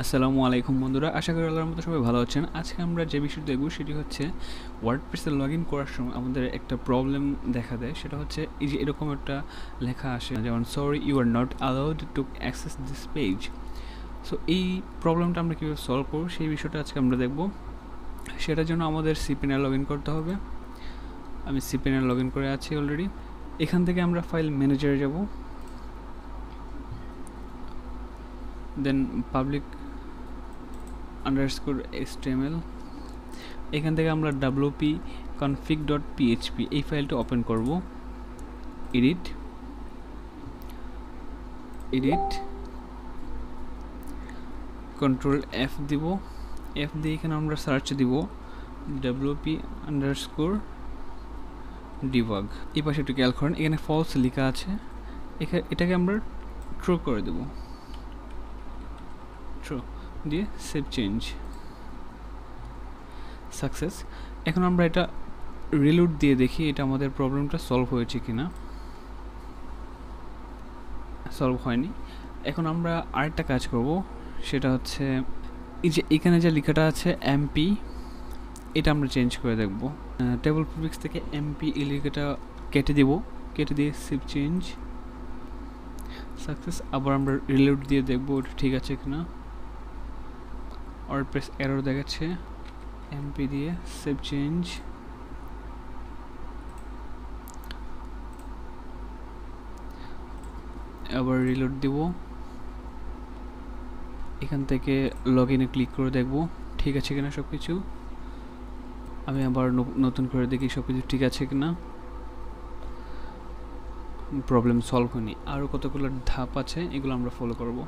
আসসালামু আলাইকুম বন্ধুরা, আশা করি আল্লাহর মতো সবাই ভালো আছেন। আজকে আমরা যে বিষয়টি দেখব সেটি হচ্ছে ওয়ার্ডপ্রেসে লগ ইন করার সময় আমাদের একটা প্রবলেম দেখা দেয়। সেটা হচ্ছে এই যে এরকম একটা লেখা আসে, যেমন sorry you are not allowed to access this page. So এই প্রবলেমটা আমরা কীভাবে সলভ করব সেই বিষয়টা আজকে আমরা দেখব। সেটার জন্য আমাদের cpanel লগ ইন করতে হবে। আমি cpanel লগ ইন করে আছি অলরেডি। এখান থেকে আমরা ফাইল ম্যানেজারে যাব, দেন পাবলিক _html, এখান থেকে আমরা wp config.php এই ফাইলটা ওপেন করব। এডিট কন্ট্রোল F দিব, F দিয়ে এখানে আমরা সার্চ দিব wp _debug। এই পাশে একটু খেয়াল করেন, এখানে ফলস লেখা আছে, এটাকে আমরা ট্রু করে দেব। ট্রু দিয়ে সেভ চেঞ্জ, সাকসেস। এখন আমরা এটা রিলোড দিয়ে দেখি এটা আমাদের প্রবলেমটা সলভ হয়েছে কিনা। সলভ হয়নি। এখন আমরা আরেকটা কাজ করব, সেটা হচ্ছে এই যে এখানে যে লেখাটা আছে এমপি, এটা আমরা চেঞ্জ করে দেখব। টেবল প্রিফিক্স থেকে এমপি এই লেখাটা কেটে দিয়ে সেভ চেঞ্জ, সাকসেস। আবার আমরা রিলোড দিয়ে দেখব ওটা ঠিক আছে কিনা। ওয়ার্ডপ্রেস এরর দেখাচ্ছে, এমপি দিয়ে সেভ চেঞ্জ, আবার রিলোড দিব। এখান থেকে লগ ইনে ক্লিক করে দেখব ঠিক আছে কিনা সব কিছু। আমি আবার নতুন করে দেখি সব কিছু ঠিক আছে কিনা। প্রবলেম সলভ হয়নি। আরও কতগুলো ধাপ আছে, এগুলো আমরা ফলো করব।